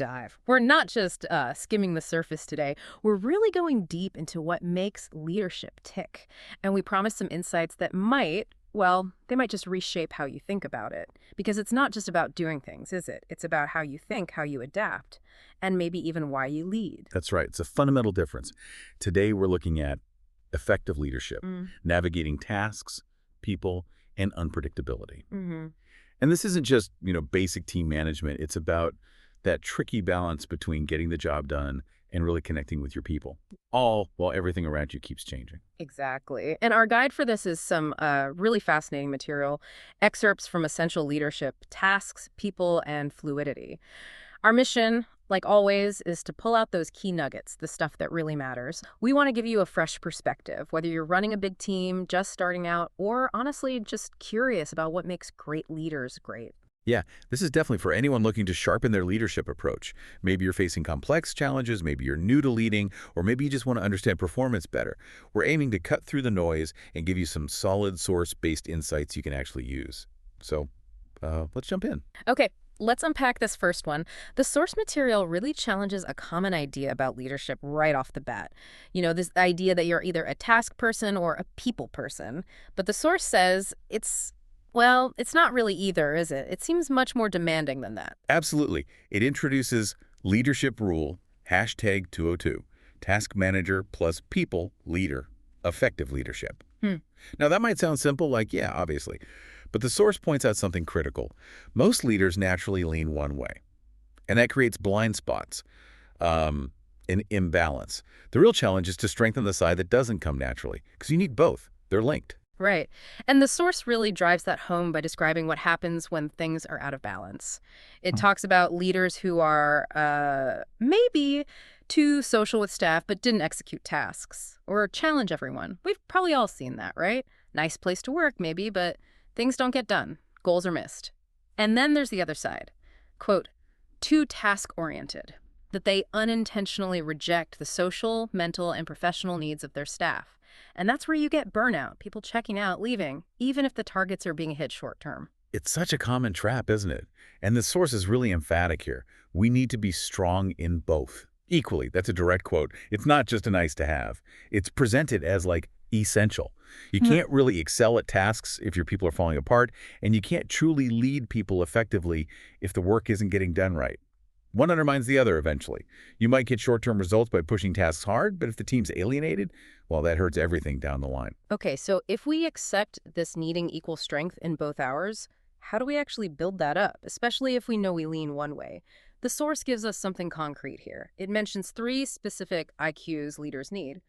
dive. We're not just skimming the surface today. We're really going deep into what makes leadership tick. And we promise some insights that they might just reshape how you think about it. Because it's not just about doing things, is it? It's about how you think, how you adapt, and maybe even why you lead. That's right. It's a fundamental difference. Today, we're looking at effective leadership, navigating tasks, people, and unpredictability. And this isn't just, basic team management. It's about that tricky balance between getting the job done and really connecting with your people, all while everything around you keeps changing. Exactly. And our guide for this is some really fascinating material, excerpts from Essential Leadership, Tasks, People, and Fluidity. Our mission, like always, is to pull out those key nuggets, the stuff that really matters. We want to give you a fresh perspective, whether you're running a big team, just starting out, or honestly, just curious about what makes great leaders great. Yeah, this is definitely for anyone looking to sharpen their leadership approach. Maybe you're facing complex challenges, maybe you're new to leading, or maybe you just want to understand performance better. We're aiming to cut through the noise and give you some solid source-based insights you can actually use. So let's jump in. Okay, let's unpack this first one. The source material really challenges a common idea about leadership right off the bat. This idea that you're either a task person or a people person. But the source says it's not really either, is it? It seems much more demanding than that. Absolutely. It introduces leadership rule, #202, task manager plus people, leader, effective leadership. Now, that might sound simple, obviously. But the source points out something critical. Most leaders naturally lean one way, and that creates blind spots, an imbalance. The real challenge is to strengthen the side that doesn't come naturally, because you need both. They're linked. Right. And the source really drives that home by describing what happens when things are out of balance. It talks about leaders who are maybe too social with staff but didn't execute tasks or challenge everyone. We've probably all seen that, right? Nice place to work, maybe, but things don't get done. Goals are missed. And then there's the other side. Quote, too task-oriented, that they unintentionally reject the social, mental, and professional needs of their staff. And that's where you get burnout, people checking out, leaving, even if the targets are being hit short term. It's such a common trap, isn't it? And the source is really emphatic here. We need to be strong in both. Equally, that's a direct quote. It's not just a nice to have. It's presented as essential. You can't really excel at tasks if your people are falling apart, and you can't truly lead people effectively if the work isn't getting done right. One undermines the other eventually. You might get short-term results by pushing tasks hard, but if the team's alienated, that hurts everything down the line. Okay, so if we accept this needing equal strength in both hours, how do we actually build that up, especially if we know we lean one way? The source gives us something concrete here. It mentions 3 specific IQs leaders need: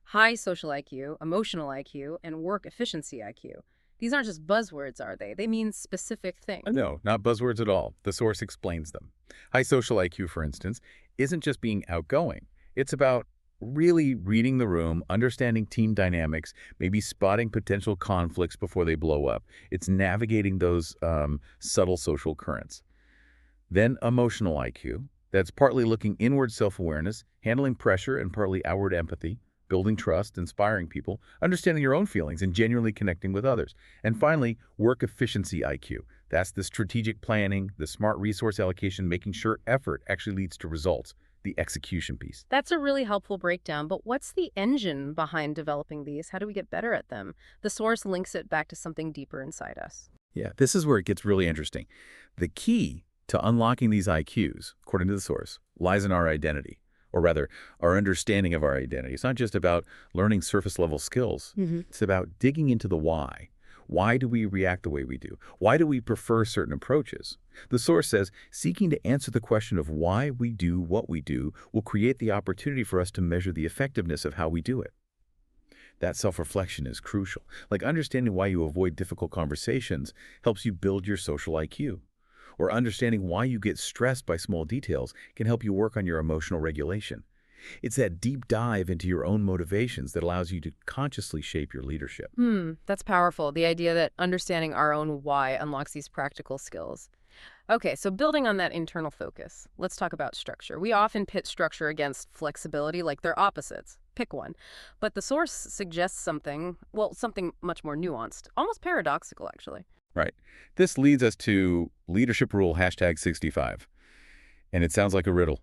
high social IQ, emotional IQ, and work efficiency IQ. These aren't just buzzwords, are they? They mean specific things. No, not buzzwords at all. The source explains them. High social IQ, for instance, isn't just being outgoing. It's about really reading the room, understanding team dynamics, maybe spotting potential conflicts before they blow up. It's navigating those subtle social currents. Then emotional IQ. That's partly looking inward self-awareness, handling pressure, and partly outward empathy, building trust, inspiring people, understanding your own feelings, and genuinely connecting with others. And finally, work efficiency IQ. That's the strategic planning, the smart resource allocation, making sure effort actually leads to results, the execution piece. That's a really helpful breakdown, but what's the engine behind developing these? How do we get better at them? The source links it back to something deeper inside us. Yeah, this is where it gets really interesting. The key to unlocking these IQs, according to the source, lies in our identity. Or rather, our understanding of our identity. It's not just about learning surface-level skills. It's about digging into the why. Why do we react the way we do? Why do we prefer certain approaches? The source says, seeking to answer the question of why we do what we do will create the opportunity for us to measure the effectiveness of how we do it. That self-reflection is crucial. Understanding why you avoid difficult conversations helps you build your social IQ. Or understanding why you get stressed by small details can help you work on your emotional regulation. It's that deep dive into your own motivations that allows you to consciously shape your leadership. That's powerful. The idea that understanding our own why unlocks these practical skills. Okay, so building on that internal focus, let's talk about structure. We often pit structure against flexibility like they're opposites. Pick one. But the source suggests something much more nuanced, almost paradoxical, actually. Right. This leads us to leadership rule #65. And it sounds like a riddle.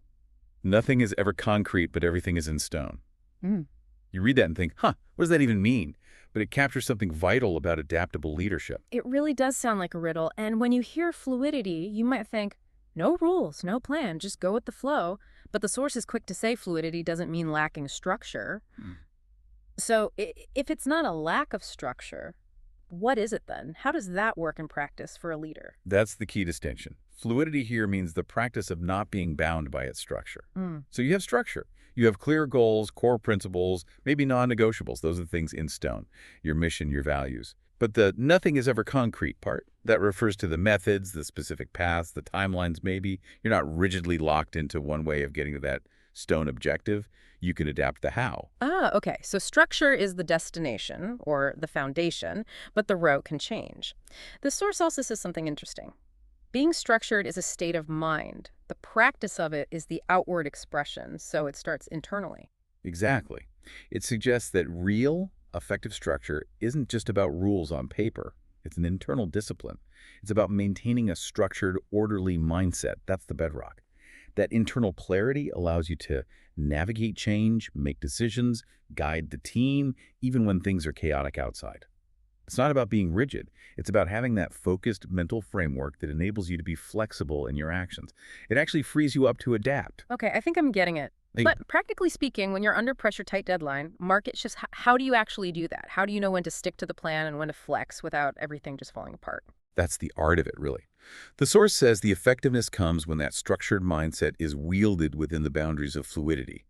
Nothing is ever concrete, but everything is in stone. Mm. You read that and think, huh, what does that even mean? But it captures something vital about adaptable leadership. It really does sound like a riddle, and when you hear fluidity, you might think, no rules, no plan, just go with the flow. But the source is quick to say fluidity doesn't mean lacking structure. Mm. So if it's not a lack of structure, what is it then? How does that work in practice for a leader? That's the key distinction. Fluidity here means the practice of not being bound by its structure. Mm. So you have structure. You have clear goals, core principles, maybe non-negotiables. Those are the things in stone, your mission, your values. But the nothing is ever concrete part, that refers to the methods, the specific paths, the timelines maybe. You're not rigidly locked into one way of getting to that stone objective. You can adapt the how. Ah, okay. So structure is the destination or the foundation, but the route can change. The source also says something interesting. Being structured is a state of mind. The practice of it is the outward expression, so it starts internally. Exactly. It suggests that real, effective structure isn't just about rules on paper. It's an internal discipline. It's about maintaining a structured, orderly mindset. That's the bedrock. That internal clarity allows you to navigate change, make decisions, guide the team, even when things are chaotic outside. It's not about being rigid. It's about having that focused mental framework that enables you to be flexible in your actions. It actually frees you up to adapt. Okay, I think I'm getting it. Hey, But practically speaking, when you're under pressure, tight deadline, market shifts, how do you actually do that? How do you know when to stick to the plan and when to flex without everything just falling apart? that's the art of it, really. The source says the effectiveness comes when that structured mindset is wielded within the boundaries of fluidity.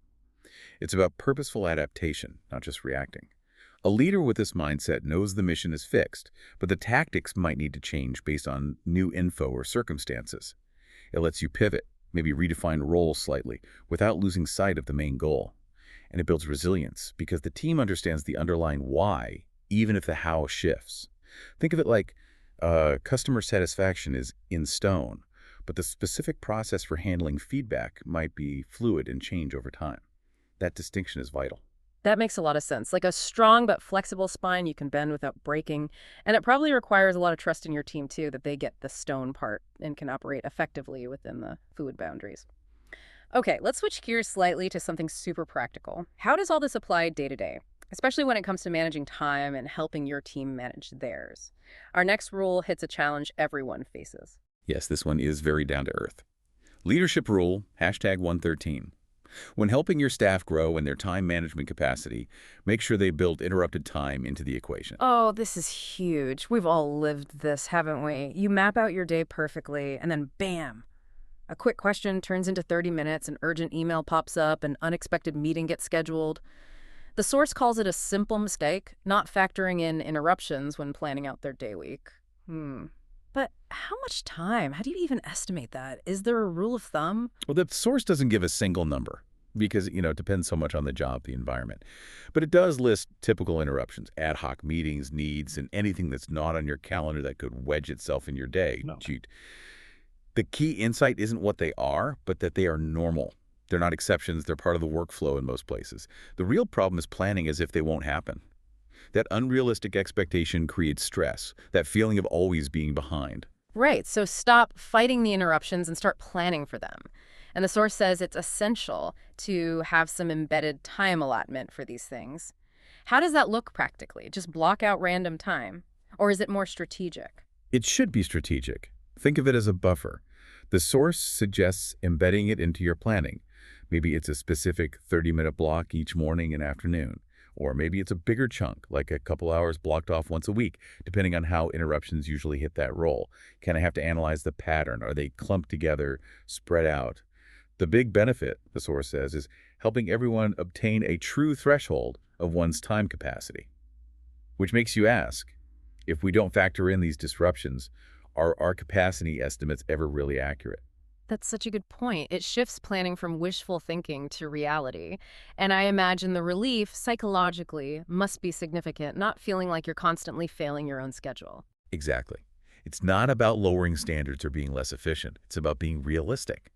It's about purposeful adaptation, not just reacting. A leader with this mindset knows the mission is fixed, but the tactics might need to change based on new info or circumstances. It lets you pivot, maybe redefine roles slightly, without losing sight of the main goal. And it builds resilience because the team understands the underlying why, even if the how shifts. Think of it like customer satisfaction is in stone, but the specific process for handling feedback might be fluid and change over time. That distinction is vital. That makes a lot of sense. Like a strong but flexible spine you can bend without breaking. And it probably requires a lot of trust in your team, too, that they get the stone part and can operate effectively within the fluid boundaries. Okay, let's switch gears slightly to something super practical. How does all this apply day to day, especially when it comes to managing time and helping your team manage theirs? Our next rule hits a challenge everyone faces. Yes, this one is very down to earth. Leadership rule, #113. When helping your staff grow in their time management capacity, make sure they build interrupted time into the equation. Oh, this is huge. We've all lived this, haven't we? You map out your day perfectly, and then bam! A quick question turns into 30 minutes, an urgent email pops up, an unexpected meeting gets scheduled. The source calls it a simple mistake, not factoring in interruptions when planning out their day week. But how much time? How do you even estimate that? Is there a rule of thumb? Well, the source doesn't give a single number because, it depends so much on the job, the environment. But it does list typical interruptions, ad hoc meetings, needs, and anything that's not on your calendar that could wedge itself in your day. No. The key insight isn't what they are, but that they are normal. They're not exceptions. They're part of the workflow in most places. The real problem is planning as if they won't happen. That unrealistic expectation creates stress, that feeling of always being behind. Right, so stop fighting the interruptions and start planning for them. And the source says it's essential to have some embedded time allotment for these things. How does that look practically? Just block out random time? Or is it more strategic? It should be strategic. Think of it as a buffer. The source suggests embedding it into your planning. Maybe it's a specific 30-minute block each morning and afternoon. Or maybe it's a bigger chunk, like a couple hours blocked off once a week, depending on how interruptions usually hit that role. Kind of have to analyze the pattern. Are they clumped together, spread out? The big benefit, the source says, is helping everyone obtain a true threshold of one's time capacity. Which makes you ask, if we don't factor in these disruptions, are our capacity estimates ever really accurate? That's such a good point. It shifts planning from wishful thinking to reality. And I imagine the relief, psychologically, must be significant, not feeling like you're constantly failing your own schedule. Exactly. It's not about lowering standards or being less efficient. It's about being realistic.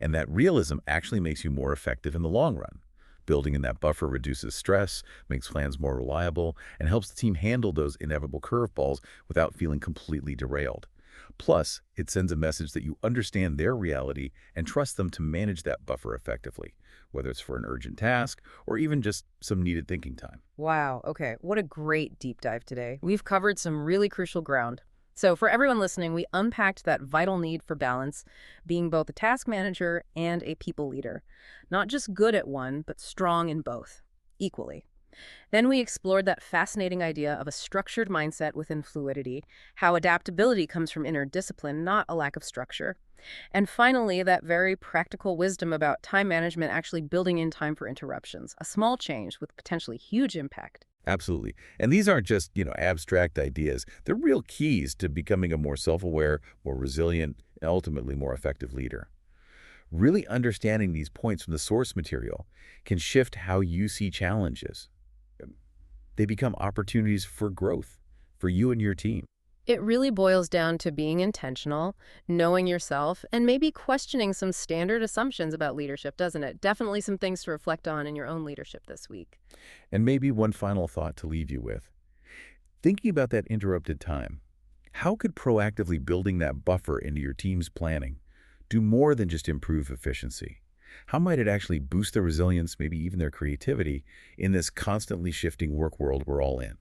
And that realism actually makes you more effective in the long run. Building in that buffer reduces stress, makes plans more reliable, and helps the team handle those inevitable curveballs without feeling completely derailed. Plus, it sends a message that you understand their reality and trust them to manage that buffer effectively, whether it's for an urgent task or even just some needed thinking time. Wow. Okay. What a great deep dive today. We've covered some really crucial ground. So, for everyone listening, we unpacked that vital need for balance, being both a task manager and a people leader. Not just good at one, but strong in both, equally. Then we explored that fascinating idea of a structured mindset within fluidity, how adaptability comes from inner discipline, not a lack of structure. And finally, that very practical wisdom about time management actually building in time for interruptions, a small change with potentially huge impact. Absolutely. And these aren't just, abstract ideas. They're real keys to becoming a more self-aware, more resilient, and ultimately more effective leader. Really understanding these points from the source material can shift how you see challenges. They become opportunities for growth for you and your team. It really boils down to being intentional, knowing yourself, and maybe questioning some standard assumptions about leadership, doesn't it? Definitely some things to reflect on in your own leadership this week. And maybe one final thought to leave you with. Thinking about that interrupted time, how could proactively building that buffer into your team's planning do more than just improve efficiency? How might it actually boost their resilience, maybe even their creativity, in this constantly shifting work world we're all in?